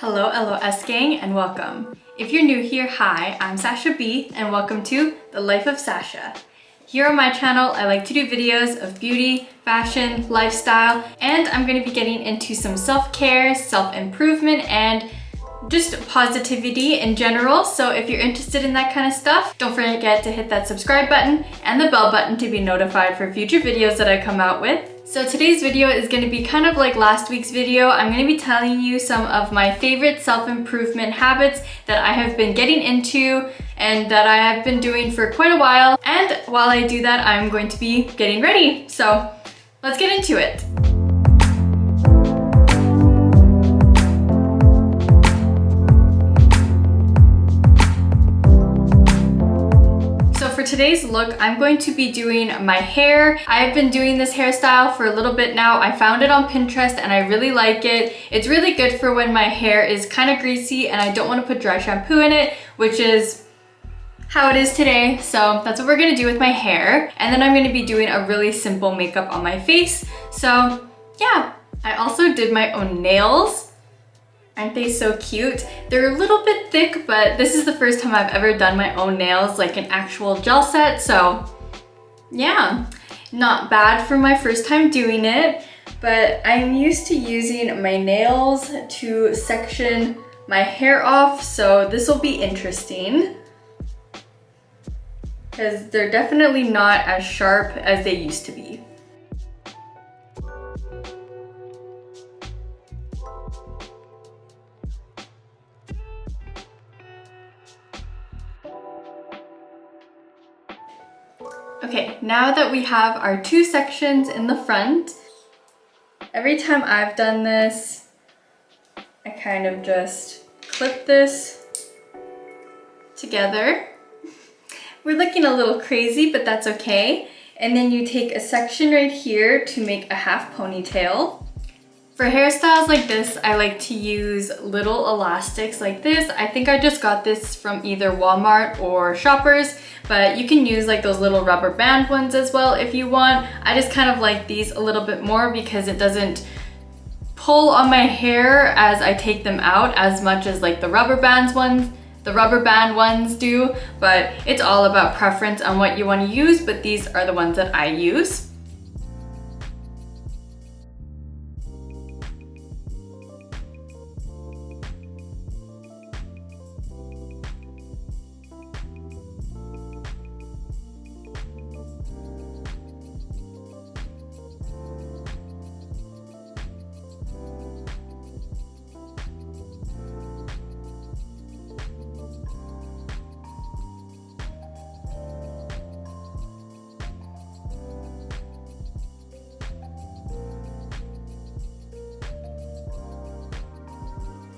Hello LOS gang and welcome. If you're new here, hi, I'm Sacha B and welcome to The Life of Sacha. Here on my channel, I like to do videos of beauty, fashion, lifestyle, and I'm going to be getting into some self-care, self-improvement, and just positivity in general. So if you're interested in that kind of stuff, don't forget to hit that subscribe button and the bell button to be notified for future videos that I come out with. So today's video is going to be kind of like last week's video. I'm going to be telling you some of my favorite self-improvement habits that I have been getting into and that I have been doing for quite a while. And while I do that, I'm going to be getting ready. So let's get into it. For today's look, I'm going to be doing my hair. I've been doing this hairstyle for a little bit now. I found it on Pinterest and I really like it. It's really good for when my hair is kind of greasy and I don't want to put dry shampoo in it, which is how it is today. So that's what we're gonna do with my hair. And then I'm gonna be doing a really simple makeup on my face. So yeah, I also did my own nails. Aren't they so cute? They're a little bit thick, but this is the first time I've ever done my own nails, like an actual gel set. So yeah, not bad for my first time doing it, but I'm used to using my nails to section my hair off. So this will be interesting because they're definitely not as sharp as they used to be. Okay, now that we have our two sections in the front, every time I've done this, I kind of just clip this together. We're looking a little crazy, but that's okay. And then you take a section right here to make a half ponytail. For hairstyles like this, I like to use little elastics like this. I think I just got this from either Walmart or Shoppers, but you can use like those little rubber band ones as well if you want. I just kind of like these a little bit more because it doesn't pull on my hair as I take them out as much as like the rubber band ones do, but it's all about preference on what you want to use, but these are the ones that I use.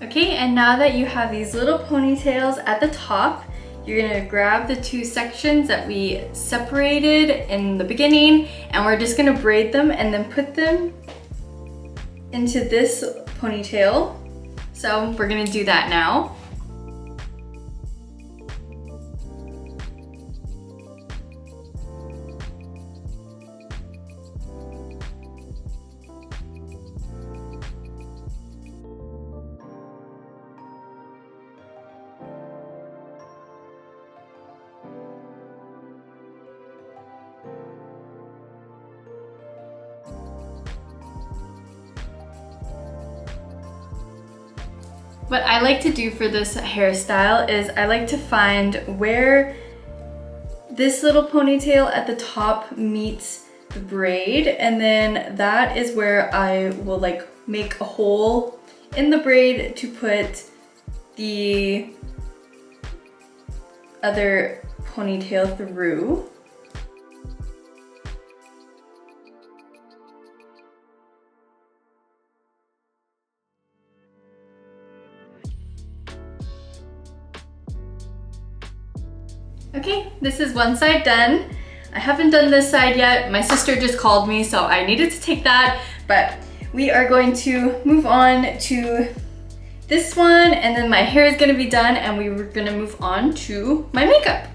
Okay, and now that you have these little ponytails at the top, you're gonna grab the two sections that we separated in the beginning, and we're just gonna braid them and then put them into this ponytail. So we're gonna do that now. What I like to do for this hairstyle is I like to find where this little ponytail at the top meets the braid, and then that is where I will like make a hole in the braid to put the other ponytail through. Okay, this is one side done. I haven't done this side yet. My sister just called me, so I needed to take that, but we are going to move on to this one, and then my hair is gonna be done, and we were gonna move on to my makeup.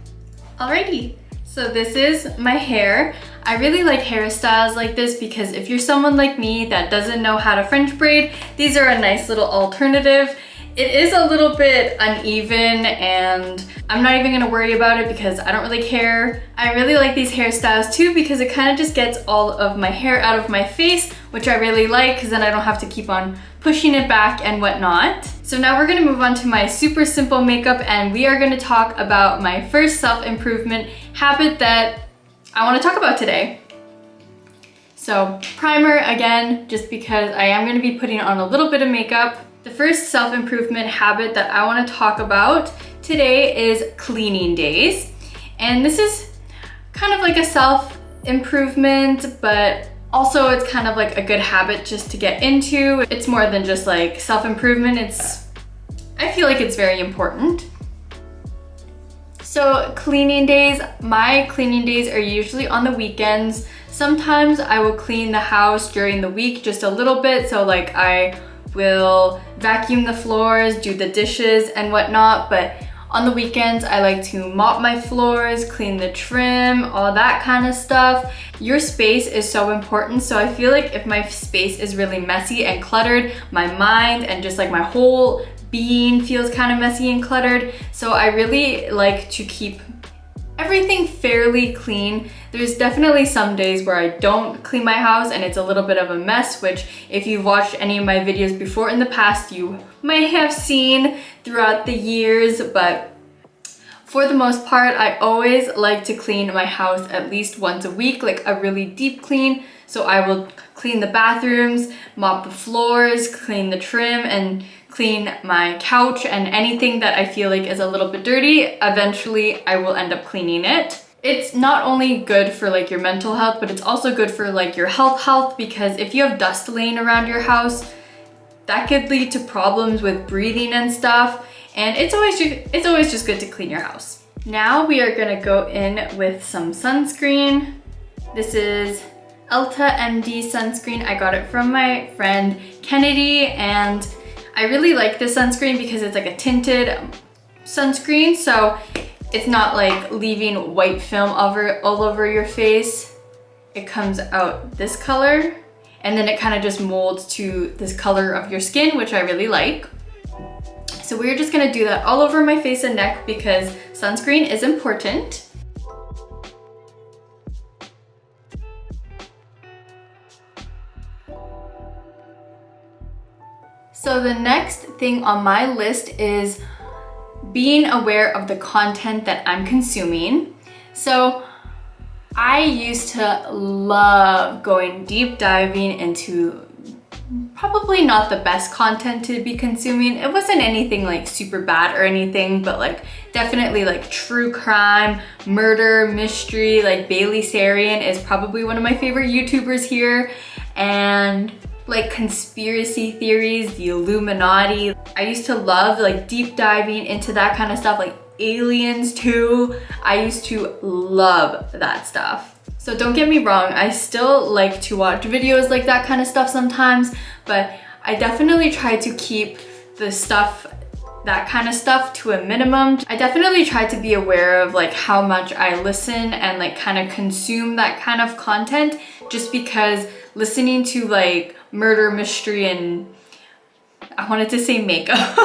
Alrighty, so this is my hair. I really like hairstyles like this because if you're someone like me that doesn't know how to French braid, these are a nice little alternative. It is a little bit uneven and I'm not even gonna worry about it because I don't really care. I really like these hairstyles too because it kind of just gets all of my hair out of my face, which I really like because then I don't have to keep on pushing it back and whatnot. So now we're gonna move on to my super simple makeup and we are gonna talk about my first self-improvement habit that I wanna talk about today. So primer again, just because I am gonna be putting on a little bit of makeup. The first self-improvement habit that I want to talk about today is cleaning days. And this is kind of like a self-improvement, but also it's kind of like a good habit just to get into. It's more than just like self-improvement. I feel like it's very important. So cleaning days, my cleaning days are usually on the weekends. Sometimes I will clean the house during the week just a little bit. So like I will vacuum the floors, do the dishes and whatnot, but on the weekends I like to mop my floors, clean the trim, all that kind of stuff. Your space is so important, so I feel like if my space is really messy and cluttered, my mind and just like my whole being feels kind of messy and cluttered. So I really like to keep everything fairly clean. There's definitely some days where I don't clean my house and it's a little bit of a mess, which if you've watched any of my videos before in the past, you might have seen throughout the years, but for the most part, I always like to clean my house at least once a week, like a really deep clean. So I will clean the bathrooms, mop the floors, clean the trim, and clean my couch, and anything that I feel like is a little bit dirty, eventually I will end up cleaning it. It's not only good for like your mental health, but it's also good for like your health because if you have dust laying around your house, that could lead to problems with breathing and stuff. And it's always just good to clean your house. Now we are gonna go in with some sunscreen. This is Elta MD sunscreen. I got it from my friend Kennedy, and I really like this sunscreen because it's like a tinted sunscreen, so it's not like leaving white film all over your face. It comes out this color, and then it kind of just molds to this color of your skin, which I really like. So we're just gonna do that all over my face and neck because sunscreen is important. So the next thing on my list is being aware of the content that I'm consuming. So I used to love going deep diving into probably not the best content to be consuming. It wasn't anything like super bad or anything, but like definitely like true crime, murder, mystery, like Bailey Sarian is probably one of my favorite YouTubers here, and like conspiracy theories, the Illuminati. I used to love like deep diving into that kind of stuff, like aliens too. I used to love that stuff. So don't get me wrong, I still like to watch videos like that kind of stuff sometimes, but I definitely try to keep that kind of stuff to a minimum. I definitely try to be aware of like how much I listen and like kind of consume that kind of content, just because listening to like murder, mystery, and I wanted to say makeup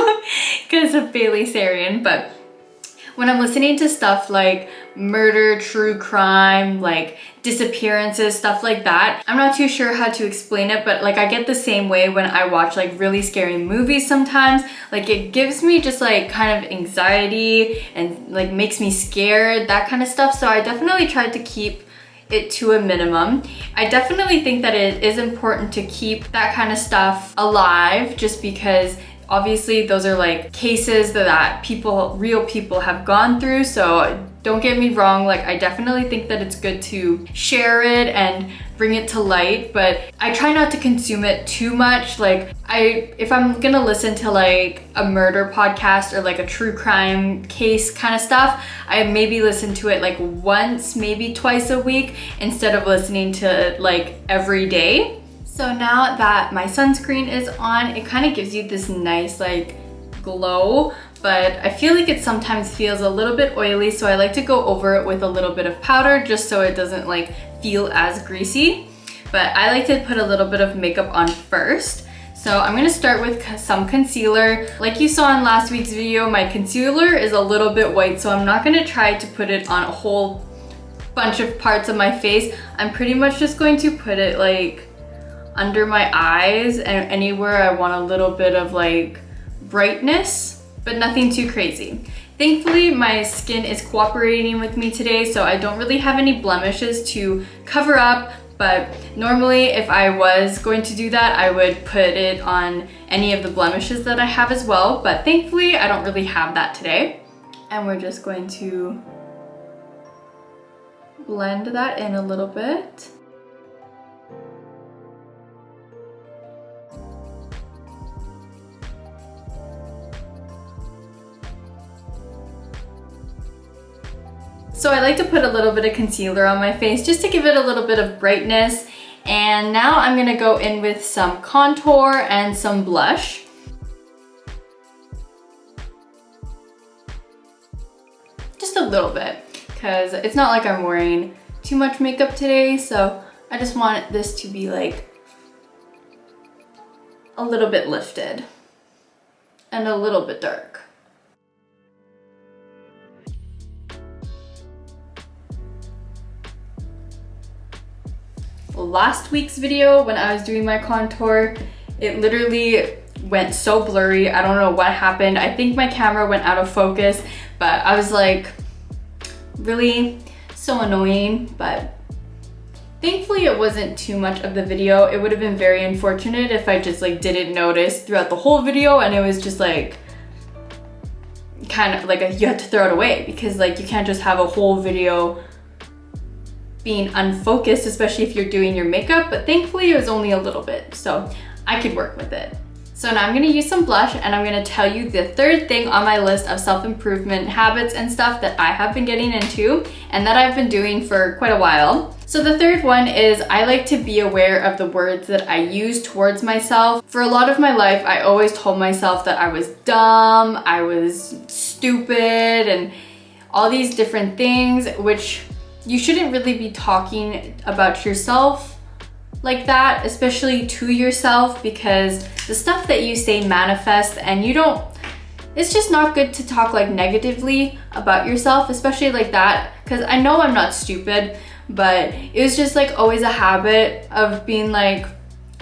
because of Bailey Sarian, but when I'm listening to stuff like murder, true crime, like disappearances, stuff like that, I'm not too sure how to explain it, but like I get the same way when I watch like really scary movies sometimes. Like it gives me just like kind of anxiety and like makes me scared, that kind of stuff. So I definitely tried to keep it to a minimum. I definitely think that it is important to keep that kind of stuff alive, just because obviously those are like cases that real people have gone through. So don't get me wrong, like I definitely think that it's good to share it and bring it to light, but I try not to consume it too much. Like if I'm gonna listen to like a murder podcast or like a true crime case kind of stuff, I maybe listen to it like once, maybe twice a week, instead of listening to it like every day. So now that my sunscreen is on, it kind of gives you this nice like glow, but I feel like it sometimes feels a little bit oily, so I like to go over it with a little bit of powder just so it doesn't like feel as greasy. But I like to put a little bit of makeup on first. So I'm gonna start with some concealer. Like you saw in last week's video, my concealer is a little bit white, so I'm not gonna try to put it on a whole bunch of parts of my face. I'm pretty much just going to put it like under my eyes and anywhere I want a little bit of like brightness, but nothing too crazy. Thankfully, my skin is cooperating with me today, so I don't really have any blemishes to cover up. But normally if I was going to do that, I would put it on any of the blemishes that I have as well. But thankfully, I don't really have that today. And we're just going to blend that in a little bit. So I like to put a little bit of concealer on my face just to give it a little bit of brightness. And now I'm gonna go in with some contour and some blush. Just a little bit, because it's not like I'm wearing too much makeup today, so I just want this to be like a little bit lifted and a little bit dark. Last week's video when I was doing my contour, it literally went so blurry. I don't know what happened. I think my camera went out of focus, but I was like, really so annoying. But thankfully it wasn't too much of the video. It would have been very unfortunate if I just like didn't notice throughout the whole video and it was just like kind of like you had to throw it away, because like you can't just have a whole video being unfocused, especially if you're doing your makeup. But thankfully it was only a little bit, so I could work with it. So now I'm gonna use some blush and I'm gonna tell you the third thing on my list of self-improvement habits and stuff that I have been getting into and that I've been doing for quite a while. So the third one is I like to be aware of the words that I use towards myself. For a lot of my life, I always told myself that I was dumb, I was stupid, and all these different things, which you shouldn't really be talking about yourself like that, especially to yourself, because the stuff that you say manifests and you don't, it's just not good to talk like negatively about yourself, especially like that, because I know I'm not stupid, but it was just like always a habit of being like,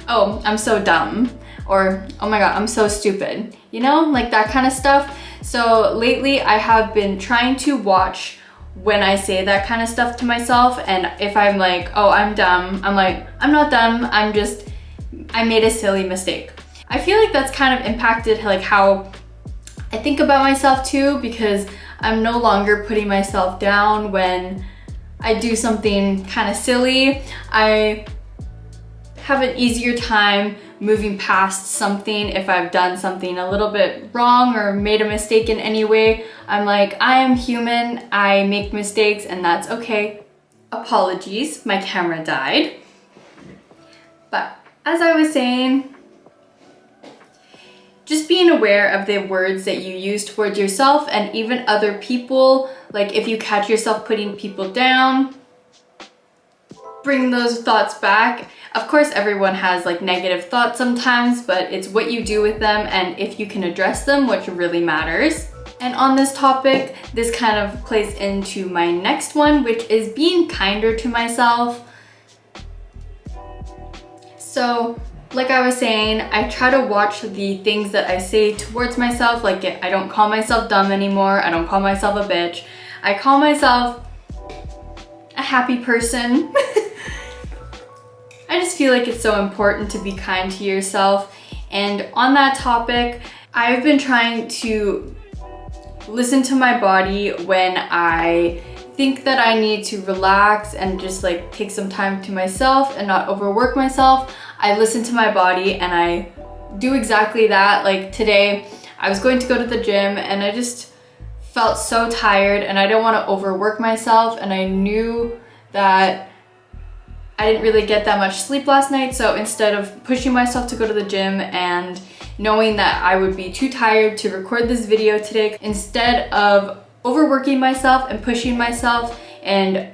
oh, I'm so dumb, or oh my god, I'm so stupid, you know, like that kind of stuff. So lately I have been trying to watch when I say that kind of stuff to myself, and if I'm like, oh, I'm dumb, I'm like, I'm not dumb, I made a silly mistake. I feel like that's kind of impacted like how I think about myself too, because I'm no longer putting myself down when I do something kind of silly. I have an easier time moving past something if I've done something a little bit wrong or made a mistake in any way. I'm like, I am human, I make mistakes, and that's okay. Apologies, my camera died. But as I was saying, just being aware of the words that you use towards yourself and even other people. Like if you catch yourself putting people down, bring those thoughts back. Of course, everyone has like negative thoughts sometimes, but it's what you do with them and if you can address them, which really matters. And on this topic, this kind of plays into my next one, which is being kinder to myself. So, like I was saying, I try to watch the things that I say towards myself. Like I don't call myself dumb anymore. I don't call myself a bitch. I call myself a happy person. I just feel like it's so important to be kind to yourself. And on that topic, I've been trying to listen to my body when I think that I need to relax and just like take some time to myself and not overwork myself. I listen to my body and I do exactly that. Like today, I was going to go to the gym and I just felt so tired and I don't want to overwork myself, and I knew that I didn't really get that much sleep last night, so instead of pushing myself to go to the gym and knowing that I would be too tired to record this video today, instead of overworking myself and pushing myself and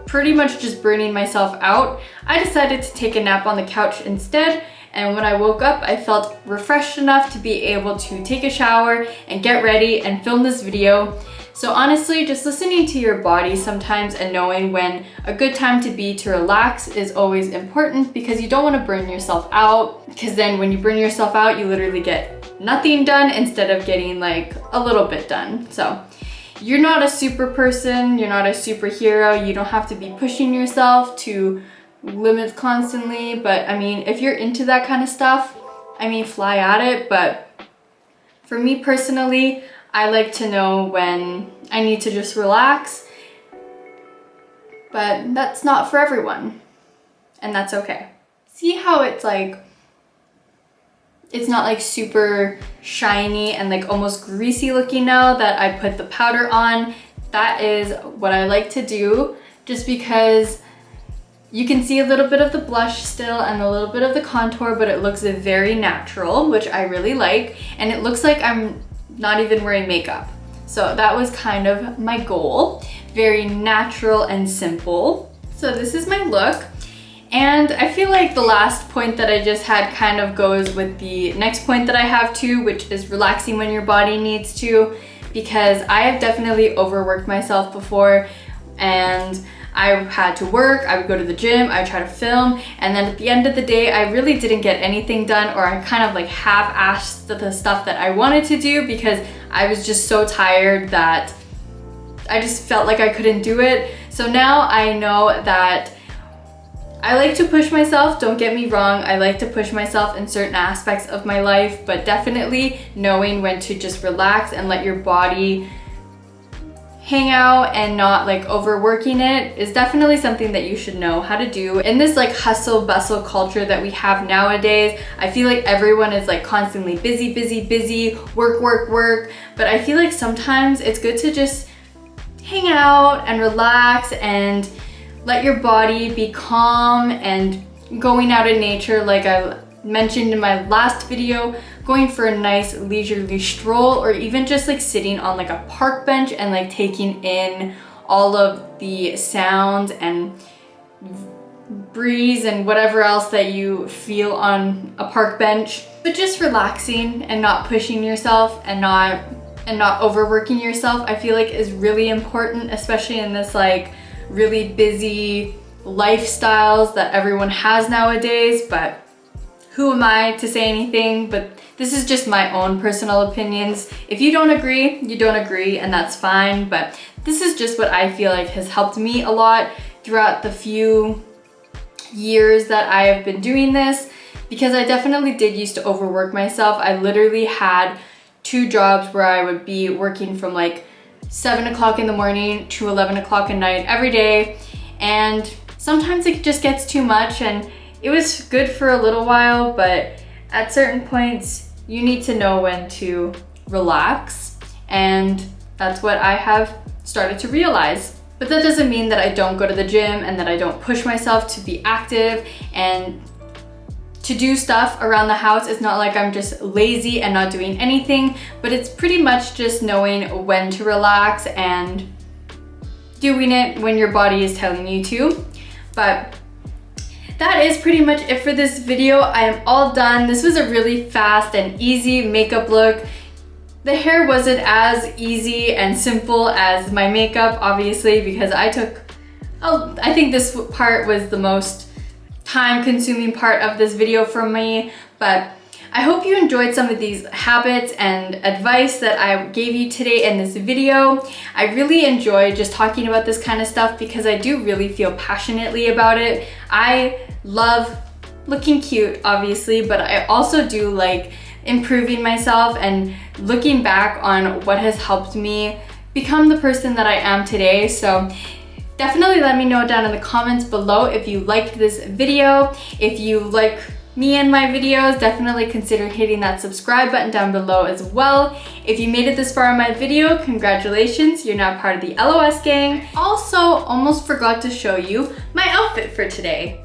pretty much just burning myself out, I decided to take a nap on the couch instead and when I woke up, I felt refreshed enough to be able to take a shower and get ready and film this video. So honestly, just listening to your body sometimes and knowing when a good time to relax is always important, because you don't want to burn yourself out, because then when you burn yourself out, you literally get nothing done instead of getting like a little bit done. So you're not a super person, you're not a superhero, you don't have to be pushing yourself to limits constantly, but I mean, if you're into that kind of stuff, I mean, fly at it. But for me personally, I like to know when I need to just relax, but that's not for everyone, and that's okay. See how it's like, it's not like super shiny and like almost greasy looking now that I put the powder on? That is what I like to do, just because you can see a little bit of the blush still and a little bit of the contour, but it looks very natural, which I really like, and it looks like I'm not even wearing makeup. So that was kind of my goal. Very natural and simple. So this is my look. And I feel like the last point that I just had kind of goes with the next point that I have too, which is relaxing when your body needs to, because I have definitely overworked myself before, and I had to work, I would go to the gym, I would try to film, and then at the end of the day, I really didn't get anything done, or I kind of like half-assed the stuff that I wanted to do because I was just so tired that I just felt like I couldn't do it. So now I know that I like to push myself, don't get me wrong, I like to push myself in certain aspects of my life, but definitely knowing when to just relax and let your body hang out and not like overworking it is definitely something that you should know how to do. In this like hustle bustle culture that we have nowadays, I feel like everyone is like constantly busy, busy, busy, work, work, work, but I feel like sometimes it's good to just hang out and relax and let your body be calm, and going out in nature, like I mentioned in my last video, going for a nice leisurely stroll, or even just like sitting on like a park bench and like taking in all of the sounds and breeze and whatever else that you feel on a park bench. But just relaxing and not pushing yourself and not overworking yourself, I feel like is really important, especially in this like really busy lifestyles that everyone has nowadays. But who am I to say anything? But this is just my own personal opinions. If you don't agree, you don't agree, and that's fine. But this is just what I feel like has helped me a lot throughout the few years that I have been doing this, because I definitely did used to overwork myself. I literally had 2 jobs where I would be working from like 7 o'clock in the morning to 11 o'clock at night every day, and sometimes it just gets too much, and it was good for a little while, but at certain points you need to know when to relax, and that's what I have started to realize. But that doesn't mean that I don't go to the gym and that I don't push myself to be active and to do stuff around the house. It's not like I'm just lazy and not doing anything, but it's pretty much just knowing when to relax and doing it when your body is telling you to. But that is pretty much it for this video. I am all done. This was a really fast and easy makeup look. The hair wasn't as easy and simple as my makeup, obviously, because I think this part was the most time-consuming part of this video for me. But I hope you enjoyed some of these habits and advice that I gave you today in this video. I really enjoyed just talking about this kind of stuff because I do really feel passionately about it. I love looking cute, obviously, but I also do like improving myself and looking back on what has helped me become the person that I am today. So definitely let me know down in the comments below if you liked this video. If you like me and my videos, definitely consider hitting that subscribe button down below as well. If you made it this far in my video, congratulations, you're now part of the LOS gang. Also, almost forgot to show you my outfit for today.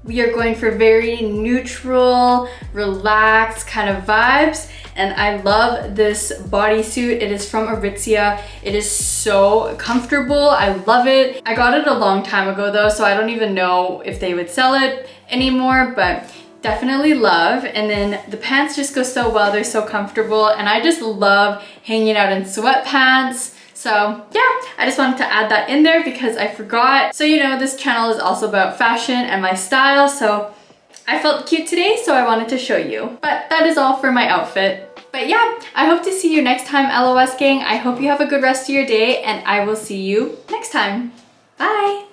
We are going for very neutral, relaxed kind of vibes. and I love this bodysuit. It is from Aritzia. It is so comfortable. I love it. I got it a long time ago though, so I don't even know if they would sell it anymore, but definitely love. And then the pants just go so well. They're so comfortable, and I just love hanging out in sweatpants. So yeah, I just wanted to add that in there because I forgot. So you know, this channel is also about fashion and my style, so I felt cute today, so I wanted to show you. But that is all for my outfit. But yeah, I hope to see you next time, LOS gang. I hope you have a good rest of your day, and I will see you next time. Bye!